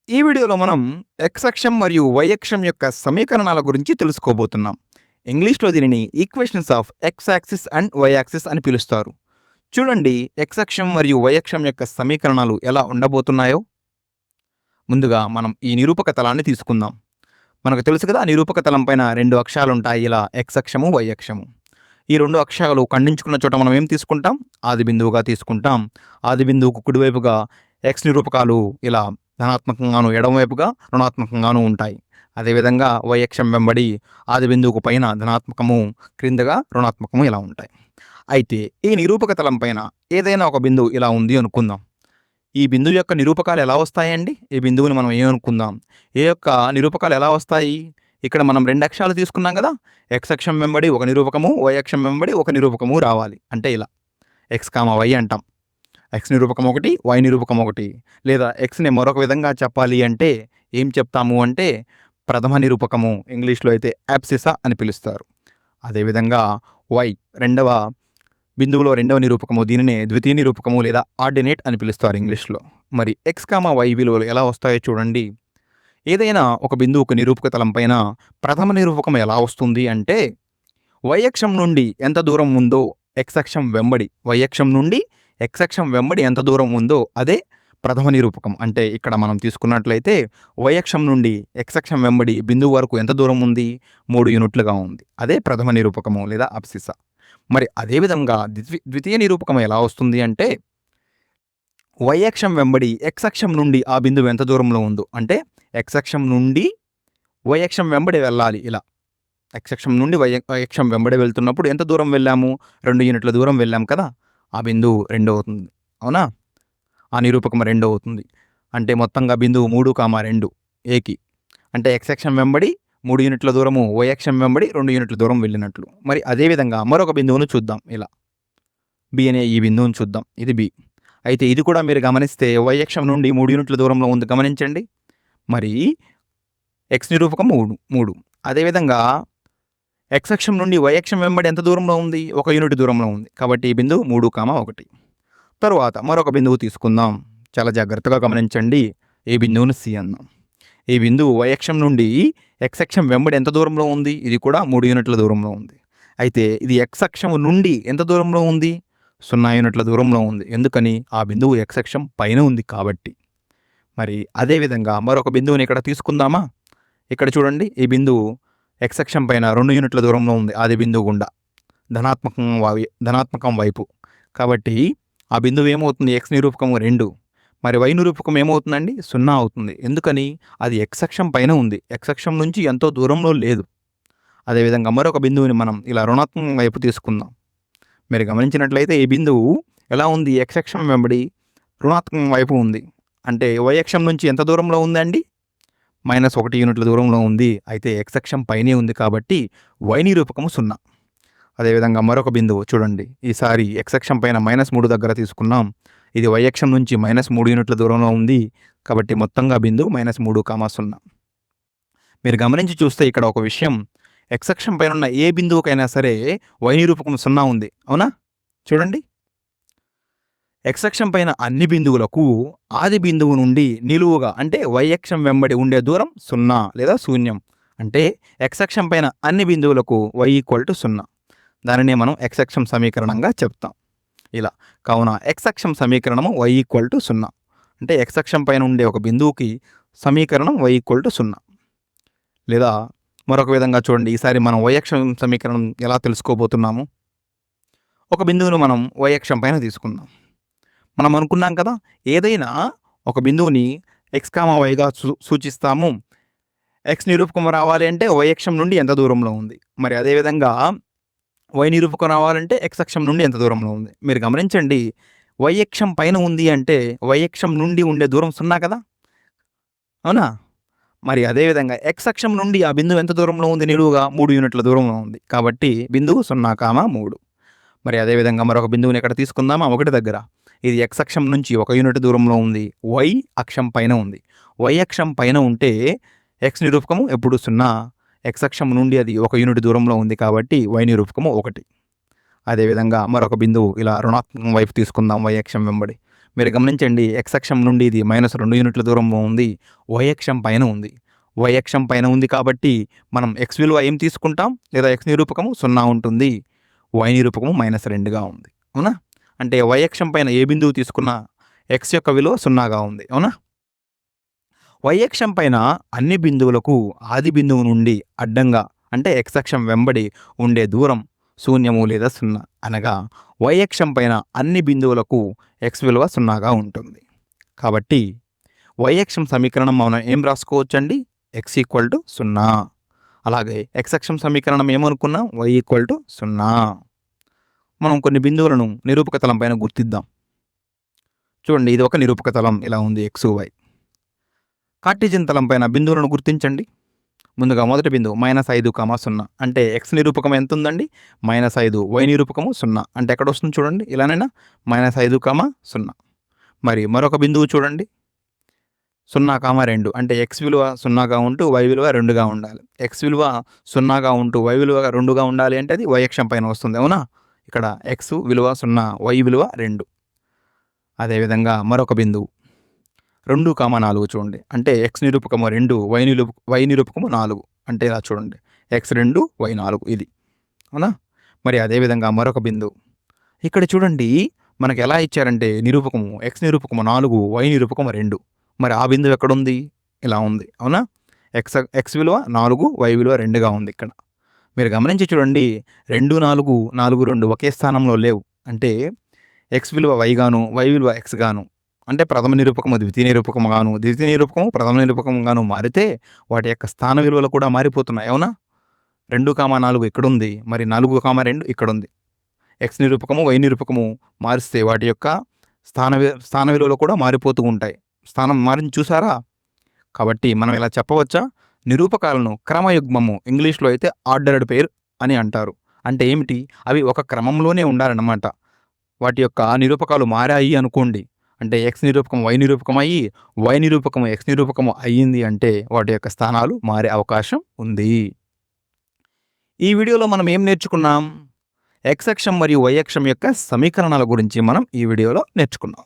ఈ వీడియోలో మనం ఎక్స్ అక్షం మరియు వై అక్షం యొక్క సమీకరణాల గురించి తెలుసుకోబోతున్నాం. ఇంగ్లీష్‌లో దీనిని equations of X axis and Y axis అని పిలుస్తారు. చూడండి, ఎక్స్ అక్షం మరియు వై అక్షం యొక్క సమీకరణాలు ఎలా ఉండబోతున్నాయో. ముందుగా మనం ఈ నిరూపక తలాన్ని తీసుకుందాం. మనకు తెలుసు కదా, నిరూపక తలం పైన 2 అక్షాలుంటాయి. ఇలా ఎక్స్ అక్షము, వై అక్షము. ఈ 2 అక్షాలు ఖండించుకున్న చోట మనం ఏం తీసుకుంటాం? ఆది బిందువుగా తీసుకుంటాం. ఆది బిందువుకు కుడివైపుగా ఎక్స్ నిరూపకాలు ఇలా ధనాత్మకంగాను, ఎడమవైపుగా రుణాత్మకంగాను ఉంటాయి. అదేవిధంగా వై అక్షం వెంబడి ఆది బిందువుకు పైన ధనాత్మకము, క్రిందగా రుణాత్మకము ఇలా ఉంటాయి. అయితే ఈ నిరూపక తలం పైన ఏదైనా ఒక బిందువు ఇలా ఉంది అనుకుందాం. ఈ బిందువు యొక్క నిరూపకాలు ఎలా వస్తాయండి? ఈ బిందువుని మనం ఏమనుకుందాం? ఏ యొక్క నిరూపకాలు ఎలా వస్తాయి? ఇక్కడ మనం 2 అక్షాలు తీసుకున్నాం కదా! ఎక్స్ అక్షం వెంబడి ఒక నిరూపకము, వై అక్షం వెంబడి ఒక నిరూపకము రావాలి. అంటే ఇలా ఎక్స్, వై అంటాం. ఎక్స్ నిరూపకం ఒకటి, వై నిరూపకం ఒకటి. లేదా ఎక్స్‌ని మరొక విధంగా చెప్పాలి అంటే ఏం చెప్తాము అంటే ప్రథమ నిరూపకము, ఇంగ్లీష్‌లో అయితే యాబ్సిస్సా అని పిలుస్తారు. అదేవిధంగా వై రెండవ బిందువులో రెండవ నిరూపకము, దీనినే ద్వితీయ నిరూపకము లేదా ఆర్డినేట్ అని పిలుస్తారు ఇంగ్లీష్‌లో. మరి ఎక్స్, వై విలువలు ఎలా వస్తాయో చూడండి. ఏదైనా ఒక బిందువుకు నిరూపక తలం పైన ప్రథమ నిరూపకం ఎలా వస్తుంది అంటే వై అక్షం నుండి ఎంత దూరం ఉందో ఎక్స్ అక్షం వెంబడి, వై అక్షం నుండి ఎక్స్ అక్షం వెంబడి ఎంత దూరం ఉందో అదే ప్రథమ నిరూపకం. అంటే ఇక్కడ మనం తీసుకున్నట్లయితే వై అక్షం నుండి ఎక్స్ అక్షం వెంబడి బిందువు వరకు ఎంత దూరం ఉంది? 3 యూనిట్లుగా ఉంది. అదే ప్రథమ నిరూపకము లేదా అబ్సిస్సా. మరి అదేవిధంగా ద్వితీయ నిరూపకం ఎలా వస్తుంది అంటే వై అక్షం వెంబడి ఎక్స్ అక్షం నుండి ఆ బిందువు ఎంత దూరంలో ఉందో, అంటే ఎక్స్ అక్షం నుండి వై అక్షం వెంబడి వెళ్ళాలి. ఇలా ఎక్స్ అక్షం నుండి వై అక్షం వెంబడి వెళ్తున్నప్పుడు ఎంత దూరం వెళ్ళాము? 2 యూనిట్ల దూరం వెళ్ళాం కదా! ఆ బిందువు 2 అవుతుంది. అవునా? ఆ నిరూపకం 2 అవుతుంది. అంటే మొత్తంగా బిందువు 3, 2 ఏకి. అంటే ఎక్స్ అక్షం వెంబడి 3 యూనిట్ల దూరము, వై అక్షం వెంబడి 2 యూనిట్ల దూరం వెళ్ళినట్లు. మరి అదేవిధంగా మరొక బిందువును చూద్దాం. ఇలా బి అనే ఈ బిందువును చూద్దాం. ఇది బి. అయితే ఇది కూడా మీరు గమనిస్తే వై అక్షం నుండి 3 యూనిట్ల దూరంలో ఉంది. గమనించండి. మరి ఎక్స్ నిరూపకం 3. అదేవిధంగా ఎక్స్ అక్షం నుండి వై అక్షం వెంబడి ఎంత దూరంలో ఉంది? 1 యూనిట్ దూరంలో ఉంది. కాబట్టి ఈ బిందువు 3, 1. తరువాత మరొక బిందువు తీసుకుందాం. చాలా జాగ్రత్తగా గమనించండి. ఈ బిందువును సి అన్నాం. ఈ బిందువు వై అక్షం నుండి ఎక్స్ అక్షం వెంబడి ఎంత దూరంలో ఉంది? ఇది కూడా 3 యూనిట్ల దూరంలో ఉంది. అయితే ఇది ఎక్స్ అక్షం నుండి ఎంత దూరంలో ఉంది? 0 యూనిట్ల దూరంలో ఉంది. ఎందుకని? ఆ బిందువు ఎక్స్ అక్షం పైన ఉంది కాబట్టి. మరి అదేవిధంగా మరొక బిందువుని ఇక్కడ తీసుకుందామా? ఇక్కడ చూడండి, ఈ బిందువు ఎక్స్ అక్షం పైన 2 యూనిట్ల దూరంలో ఉంది ఆది బిందువు గుండా, ధనాత్మకం వైపు. కాబట్టి ఆ బిందువు ఏమవుతుంది? ఎక్స్ నిరూపకము 2. మరి వై నిరూపకం ఏమవుతుందండి? 0 అవుతుంది. ఎందుకని? అది ఎక్స్ అక్షం పైన ఉంది. ఎక్స్ అక్షం నుంచి ఎంతో దూరంలో లేదు. అదేవిధంగా మరొక బిందువుని మనం ఇలా రుణాత్మకం వైపు తీసుకుందాం. మీరు గమనించినట్లయితే ఈ బిందువు ఎలా ఉంది? ఎక్స్ అక్షం వెంబడి రుణాత్మకం వైపు ఉంది. అంటే వై అక్షం నుంచి ఎంత దూరంలో ఉందండి? -1 యూనిట్ల దూరంలో ఉంది. అయితే ఎక్స్ అక్షం పైనే ఉంది కాబట్టి వై నిరూపకము 0. అదేవిధంగా మరొక బిందువు చూడండి. ఈసారి ఎక్స్ అక్షం పైన -3 దగ్గర తీసుకున్నాం. ఇది వై అక్షం నుంచి -3 యూనిట్ల దూరంలో ఉంది. కాబట్టి మొత్తంగా బిందువు -3, 0. మీరు గమనించి చూస్తే ఇక్కడ ఒక విషయం, ఎక్స్ అక్షం పైన ఉన్న ఏ బిందువుకైనా సరే వై నిరూపకం 0 ఉంది. అవునా? చూడండి, ఎక్స్ అక్షం పైన అన్ని బిందువులకు ఆది బిందువు నుండి నిలువుగా అంటే వై అక్షం వెంబడి ఉండే దూరం 0 లేదా శూన్యం. అంటే ఎక్స్ అక్షం పైన అన్ని బిందువులకు y = 0. దానినే మనం ఎక్స్ అక్షం సమీకరణంగా చెప్తాం. ఇలా కావున ఎక్స్ అక్షం సమీకరణము y = 0. అంటే ఎక్స్ అక్షం పైన ఉండే ఒక బిందువుకి సమీకరణం y = 0. లేదా మరొక విధంగా చూడండి, ఈసారి మనం y అక్షం సమీకరణం ఎలా తెలుసుకోబోతున్నాము? ఒక బిందువును మనం y అక్షం పైన తీసుకుందాం. మనం అనుకున్నాం కదా, ఏదైనా ఒక బిందువుని ఎక్స్, వైగా సూచిస్తాము. ఎక్స్ నిరూపకం రావాలి అంటే వై అక్షం నుండి ఎంత దూరంలో ఉంది. మరి అదేవిధంగా వై నిరూపకం రావాలంటే ఎక్స్ అక్షం నుండి ఎంత దూరంలో ఉంది. మీరు గమనించండి, వై అక్షం పైన ఉంది అంటే వై అక్షం నుండి ఉండే దూరం 0 కదా! అవునా? మరి అదేవిధంగా ఎక్స్ అక్షం నుండి ఆ బిందువు ఎంత దూరంలో ఉంది? నిలువుగా 3 యూనిట్ల దూరంలో ఉంది. కాబట్టి బిందువు 0, 3. మరి అదేవిధంగా మరొక బిందువుని ఎక్కడ తీసుకుందామా? 1 దగ్గర. ఇది ఎక్స్ అక్షం నుంచి 1 యూనిట్ దూరంలో ఉంది. వై అక్షం పైన ఉంది. వై అక్షం పైన ఉంటే ఎక్స్ నిరూపకము ఎప్పుడు 0. ఎక్స్ అక్షం నుండి అది 1 యూనిట్ దూరంలో ఉంది కాబట్టి వై నిరూపకము 1. అదేవిధంగా మరొక బిందువు ఇలా రుణాత్మకం వైపు తీసుకుందాం వై అక్షం వెంబడి. మీరు గమనించండి, ఎక్స్ అక్షం నుండి ఇది -2 యూనిట్ల దూరంలో ఉంది. వై అక్షం పైన ఉంది. వై అక్షం పైన ఉంది కాబట్టి మనం ఎక్స్ విలువ ఏం తీసుకుంటాం, లేదా ఎక్స్ నిరూపకము 0 ఉంటుంది. వై నిరూపకము -2గా ఉంది. అవునా? అంటే వై అక్షం పైన ఏ బిందువు తీసుకున్నా ఎక్స్ యొక్క విలువ 0గా ఉంది. అవునా? వై అక్షం పైన అన్ని బిందువులకు ఆది బిందువు నుండి అడ్డంగా అంటే ఎక్స్ అక్షం వెంబడి ఉండే దూరం శూన్యము లేదా 0. అనగా వై అక్షం పైన అన్ని బిందువులకు ఎక్స్ విలువ 0గా ఉంటుంది. కాబట్టి వై అక్షం సమీకరణం మనం ఏం రాసుకోవచ్చండి? X equal to 0. అలాగే ఎక్స్ అక్షం సమీకరణం ఏమనుకున్నాం? Y equal to 0. మనం కొన్ని బిందువులను నిరూపక తలం పైన గుర్తిద్దాం. చూడండి, ఇది ఒక నిరూపక తలం, ఇలా ఉంది ఎక్స్ వై. కార్టీజియన్ తలం పైన బిందువులను గుర్తించండి. ముందుగా మొదటి బిందువు -5,0 అంటే ఎక్స్ నిరూపకం ఎంత ఉందండి? -5. వై నిరూపకము 0 అంటే ఎక్కడ వస్తుంది చూడండి, ఇలానైనా -5,0. మరి మరొక బిందువు చూడండి 0,2 అంటే ఎక్స్ విలువ 0గా ఉంటూ వై విలువ 2గా ఉండాలి. ఎక్స్ విలువ 0గా ఉంటూ వై విలువ 2గా ఉండాలి అంటే అది వై అక్షం పైన వస్తుంది. అవునా? ఇక్కడ ఎక్స్ విలువ 0, వై విలువ 2. అదేవిధంగా మరొక బిందువు 2,4 చూడండి, అంటే ఎక్స్ నిరూపకము 2, వై నిరూపకము 4 అంటే ఇలా చూడండి, x2 y4 ఇది. అవునా? మరి అదేవిధంగా మరొక బిందువు ఇక్కడ చూడండి, మనకు ఎలా ఇచ్చారంటే నిరూపకము ఎక్స్ నిరూపకము 4, వై నిరూపకము 2. మరి ఆ బిందువు ఎక్కడుంది? ఇలా ఉంది. అవునా? ఎక్స్ విలువ 4, వై విలువ 2గా ఉంది ఇక్కడ. మీరు గమనించి చూడండి, 2, 4, 4, 2 ఒకే స్థానంలో లేవు. అంటే ఎక్స్ విలువ వై గాను, వై విలువ ఎక్స్ గాను, అంటే ప్రథమ నిరూపకము ద్వితీయ నిరూపకము గాను, ద్వితీయ నిరూపకము ప్రథమ నిరూపకము గాను మారితే వాటి యొక్క స్థాన విలువలు కూడా మారిపోతున్నాయి. అవునా? 2,4 ఇక్కడుంది, మరి 4,2 ఇక్కడుంది. ఎక్స్ నిరూపకము, వై నిరూపకము మారిస్తే వాటి యొక్క స్థాన విలువలు కూడా మారిపోతూ ఉంటాయి. స్థానం మారింది చూసారా? కాబట్టి మనం ఇలా చెప్పవచ్చా? నిరూపకాలను క్రమయుగ్మము, ఇంగ్లీష్లో అయితే ఆర్డర్డ్ పెయిర్ అని అంటారు. అంటే ఏమిటి? అవి ఒక క్రమంలోనే ఉండాలన్నమాట. వాటి యొక్క నిరూపకాలు మారాయి అనుకోండి, అంటే ఎక్స్ నిరూపకం వై నిరూపకం అయ్యి, వై నిరూపకము ఎక్స్ నిరూపకము అయ్యింది అంటే వాటి యొక్క స్థానాలు మారే అవకాశం ఉంది. ఈ వీడియోలో మనం ఏం నేర్చుకున్నాం? ఎక్స్ అక్షం మరియు వై అక్షం యొక్క సమీకరణాల గురించి మనం ఈ వీడియోలో నేర్చుకున్నాం.